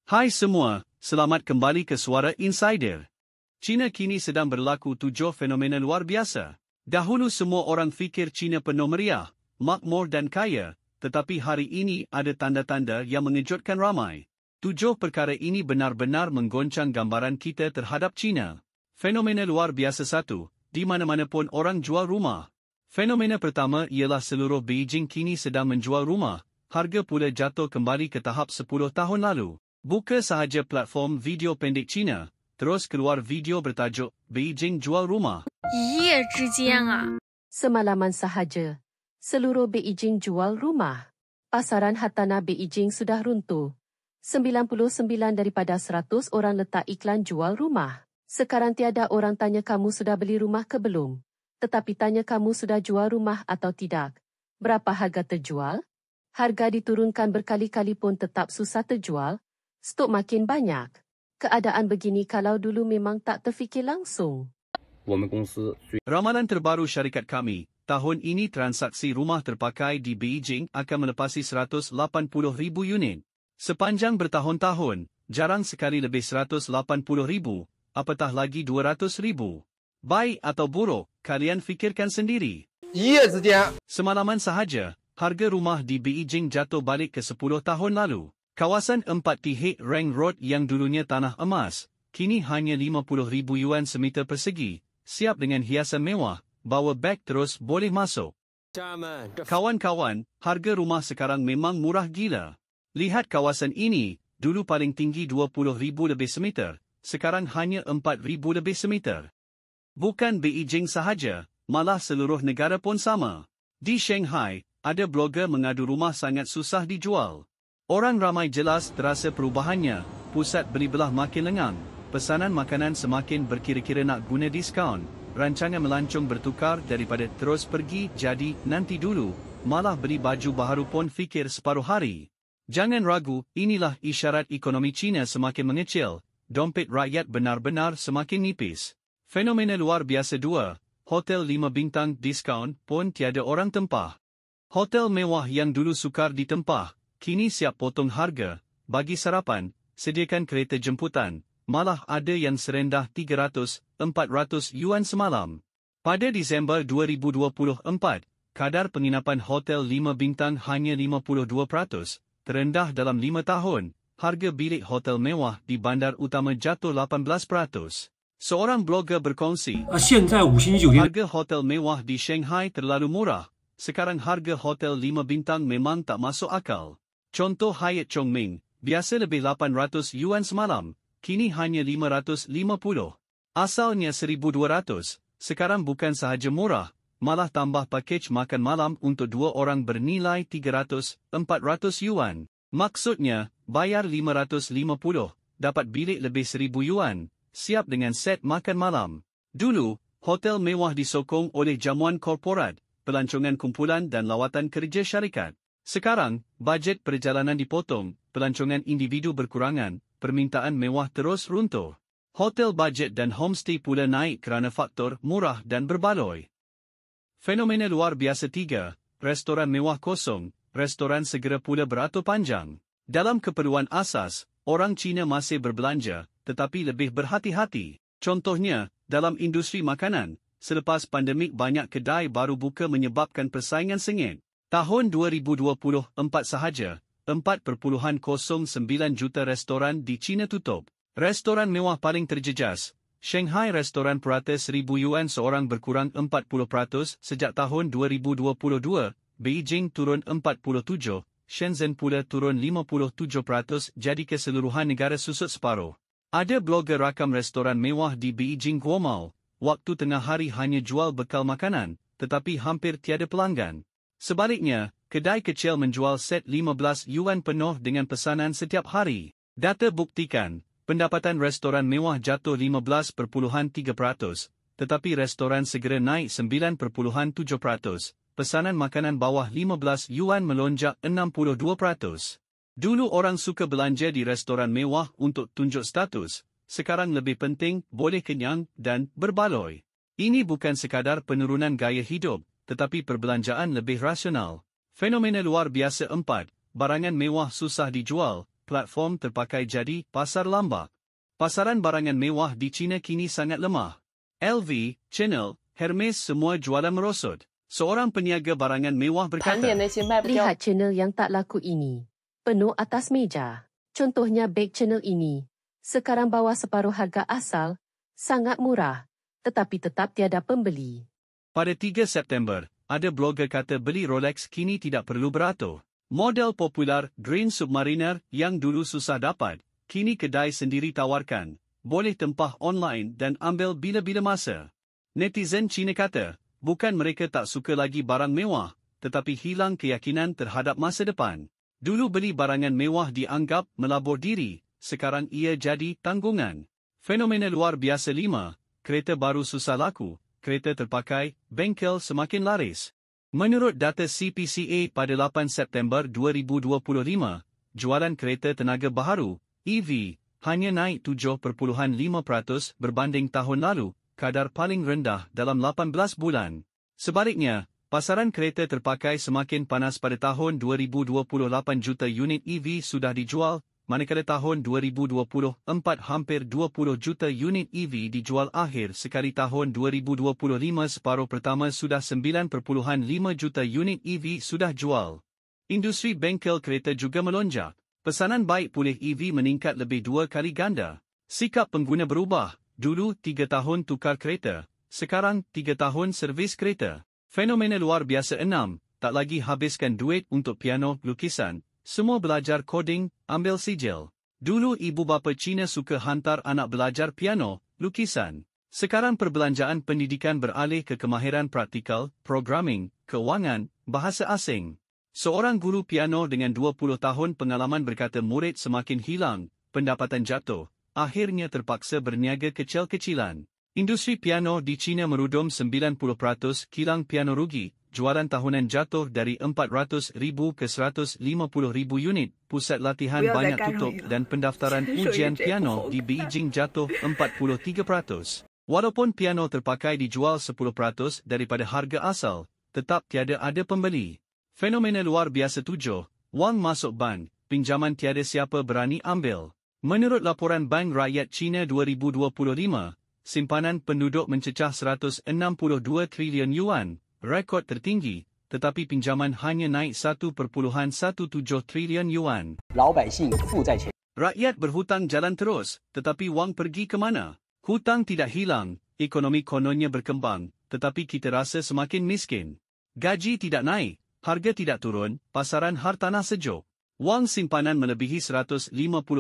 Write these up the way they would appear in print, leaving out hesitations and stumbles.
Hai semua, selamat kembali ke Suara Insider. China kini sedang berlaku 7 fenomena luar biasa. Dahulu semua orang fikir China penuh meriah, makmur dan kaya, tetapi hari ini ada tanda-tanda yang mengejutkan ramai. 7 perkara ini benar-benar menggoncang gambaran kita terhadap China. Fenomena luar biasa 1, di mana-mana pun orang jual rumah. Fenomena pertama ialah seluruh Beijing kini sedang menjual rumah, harga pula jatuh kembali ke tahap 10 tahun lalu. Buka sahaja platform video pendek China, terus keluar video bertajuk Beijing jual rumah. Semalaman sahaja, seluruh Beijing jual rumah. Pasaran hartanah Beijing sudah runtuh. 99 daripada 100 orang letak iklan jual rumah. Sekarang tiada orang tanya kamu sudah beli rumah ke belum. Tetapi tanya kamu sudah jual rumah atau tidak. Berapa harga terjual? Harga diturunkan berkali-kali pun tetap susah terjual. Stok makin banyak. Keadaan begini kalau dulu memang tak terfikir langsung. Ramalan terbaru syarikat kami, tahun ini transaksi rumah terpakai di Beijing akan melepasi 180,000 unit. Sepanjang bertahun-tahun, jarang sekali lebih 180,000, apatah lagi 200,000. Baik atau buruk, kalian fikirkan sendiri. Semalaman sahaja, harga rumah di Beijing jatuh balik ke 10 tahun lalu. Kawasan 4 Rang Road yang dulunya tanah emas, kini hanya 50,000 yuan semeter persegi, siap dengan hiasan mewah, bawa beg terus boleh masuk. Kawan-kawan, harga rumah sekarang memang murah gila. Lihat kawasan ini, dulu paling tinggi 20,000 lebih semeter, sekarang hanya 4,000 lebih semeter. Bukan Beijing sahaja, malah seluruh negara pun sama. Di Shanghai, ada blogger mengadu rumah sangat susah dijual. Orang ramai jelas terasa perubahannya, pusat beli belah makin lengang, pesanan makanan semakin berkira-kira nak guna diskaun, rancangan melancong bertukar daripada terus pergi jadi nanti dulu, malah beli baju baharu pun fikir separuh hari. Jangan ragu, inilah isyarat ekonomi China semakin mengecil, dompet rakyat benar-benar semakin nipis. Fenomena luar biasa 2, hotel 5 bintang diskaun pun tiada orang tempah. Hotel mewah yang dulu sukar ditempah, kini siap potong harga, bagi sarapan, sediakan kereta jemputan, malah ada yang serendah 300-400 yuan semalam. Pada Disember 2024, kadar penginapan hotel 5 bintang hanya 52%, terendah dalam 5 tahun, harga bilik hotel mewah di bandar utama jatuh 18%. Seorang blogger berkongsi, harga hotel mewah di Shanghai terlalu murah, sekarang harga hotel 5 bintang memang tak masuk akal. Contoh Hyatt Chongming, biasa lebih 800 yuan semalam, kini hanya 550. Asalnya 1,200, sekarang bukan sahaja murah, malah tambah pakej makan malam untuk 2 orang bernilai 300-400 yuan. Maksudnya, bayar 550, dapat bilik lebih 1,000 yuan, siap dengan set makan malam. Dulu, hotel mewah disokong oleh jamuan korporat, pelancongan kumpulan dan lawatan kerja syarikat. Sekarang, bajet perjalanan dipotong, pelancongan individu berkurangan, permintaan mewah terus runtuh. Hotel bajet dan homestay pula naik kerana faktor murah dan berbaloi. Fenomena luar biasa 3, restoran mewah kosong, restoran segera pula beratur panjang. Dalam keperluan asas, orang Cina masih berbelanja, tetapi lebih berhati-hati. Contohnya, dalam industri makanan, selepas pandemik banyak kedai baru buka menyebabkan persaingan sengit. Tahun 2024 sahaja, 4.09 juta restoran di China tutup. Restoran mewah paling terjejas, Shanghai restoran purata 1,000 yuan seorang berkurang 40% sejak tahun 2022, Beijing turun 47%, Shenzhen pula turun 57% jadi keseluruhan negara susut separuh. Ada blogger rakam restoran mewah di Beijing Guomao, waktu tengah hari hanya jual bekal makanan, tetapi hampir tiada pelanggan. Sebaliknya, kedai kecil menjual set 15 yuan penuh dengan pesanan setiap hari. Data buktikan, pendapatan restoran mewah jatuh 15.3%, tetapi restoran segera naik 9.7%, pesanan makanan bawah 15 yuan melonjak 62%. Dulu orang suka belanja di restoran mewah untuk tunjuk status, sekarang lebih penting boleh kenyang dan berbaloi. Ini bukan sekadar penurunan gaya hidup, tetapi perbelanjaan lebih rasional. Fenomena luar biasa 4, barangan mewah susah dijual, platform terpakai jadi pasar lambak. Pasaran barangan mewah di China kini sangat lemah. LV, Chanel, Hermes semua jualan merosot. Seorang peniaga barangan mewah berkata, Lihat channel yang tak laku ini. Penuh atas meja. Contohnya beg Chanel ini. Sekarang bawah separuh harga asal. Sangat murah. Tetapi tetap tiada pembeli. Pada 3 September, ada blogger kata beli Rolex kini tidak perlu beratur. Model popular Green Submariner yang dulu susah dapat, kini kedai sendiri tawarkan. Boleh tempah online dan ambil bila-bila masa. Netizen Cina kata, bukan mereka tak suka lagi barang mewah, tetapi hilang keyakinan terhadap masa depan. Dulu beli barangan mewah dianggap melabur diri, sekarang ia jadi tanggungan. Fenomena luar biasa 5, kereta baru susah laku. Kereta terpakai, bengkel semakin laris. Menurut data CPCA pada 8 September 2025, jualan kereta tenaga baharu, EV, hanya naik 7.5% berbanding tahun lalu, kadar paling rendah dalam 18 bulan. Sebaliknya, pasaran kereta terpakai semakin panas pada tahun 2028 juta unit EV sudah dijual, manakala tahun 2024 hampir 20 juta unit EV dijual akhir sekali tahun 2025 separuh pertama sudah 9.5 juta unit EV sudah jual. Industri bengkel kereta juga melonjak. Pesanan baik pulih EV meningkat lebih 2 kali ganda. Sikap pengguna berubah. Dulu 3 tahun tukar kereta. Sekarang 3 tahun servis kereta. Fenomena luar biasa 6. Tak lagi habiskan duit untuk piano lukisan. Semua belajar coding, ambil sijil. Dulu ibu bapa Cina suka hantar anak belajar piano, lukisan. Sekarang perbelanjaan pendidikan beralih ke kemahiran praktikal, programming, kewangan, bahasa asing. Seorang guru piano dengan 20 tahun pengalaman berkata murid semakin hilang, pendapatan jatuh, akhirnya terpaksa berniaga kecil-kecilan. Industri piano di China merudum 90%, kilang piano rugi. Jualan tahunan jatuh dari 400,000 ke 150,000 unit, pusat latihan banyak tutup dan pendaftaran ujian piano di Beijing jatuh 43%. Walaupun piano terpakai dijual 10% daripada harga asal, tetap tiada ada pembeli. Fenomena luar biasa 7, wang masuk bank, pinjaman tiada siapa berani ambil. Menurut laporan Bank Rakyat China 2025, simpanan penduduk mencecah 162 trilion yuan. Rekod tertinggi, tetapi pinjaman hanya naik 1.17 trilion yuan. Rakyat berhutang jalan terus, tetapi wang pergi ke mana? Hutang tidak hilang, ekonomi kononnya berkembang, tetapi kita rasa semakin miskin. Gaji tidak naik, harga tidak turun, pasaran hartanah sejuk. Wang simpanan melebihi 150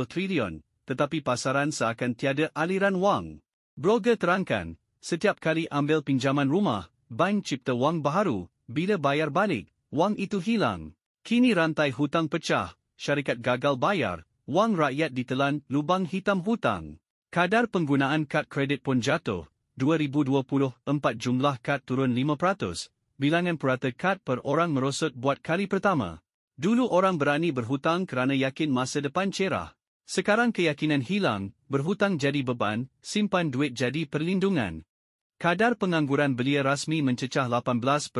trilion, tetapi pasaran seakan tiada aliran wang. Blogger terangkan, setiap kali ambil pinjaman rumah, bank cipta wang baharu, bila bayar balik, wang itu hilang. Kini rantai hutang pecah, syarikat gagal bayar, wang rakyat ditelan lubang hitam hutang. Kadar penggunaan kad kredit pun jatuh, 2024 jumlah kad turun 5%, bilangan purata kad per orang merosot buat kali pertama. Dulu orang berani berhutang kerana yakin masa depan cerah. Sekarang keyakinan hilang, berhutang jadi beban, simpan duit jadi perlindungan. Kadar pengangguran belia rasmi mencecah 18.3%,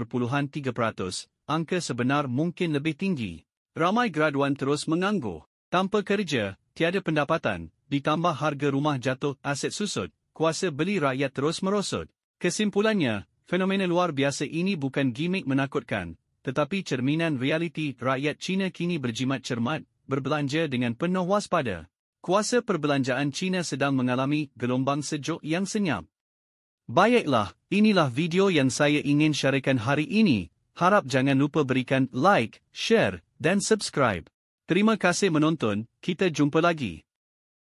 angka sebenar mungkin lebih tinggi. Ramai graduan terus menganggur, tanpa kerja, tiada pendapatan, ditambah harga rumah jatuh, aset susut, kuasa beli rakyat terus merosot. Kesimpulannya, fenomena luar biasa ini bukan gimik menakutkan, tetapi cerminan realiti rakyat Cina kini berjimat cermat, berbelanja dengan penuh waspada. Kuasa perbelanjaan Cina sedang mengalami gelombang sejuk yang senyap. Baiklah, inilah video yang saya ingin syarikan hari ini. Harap jangan lupa berikan like, share dan subscribe. Terima kasih menonton, kita jumpa lagi.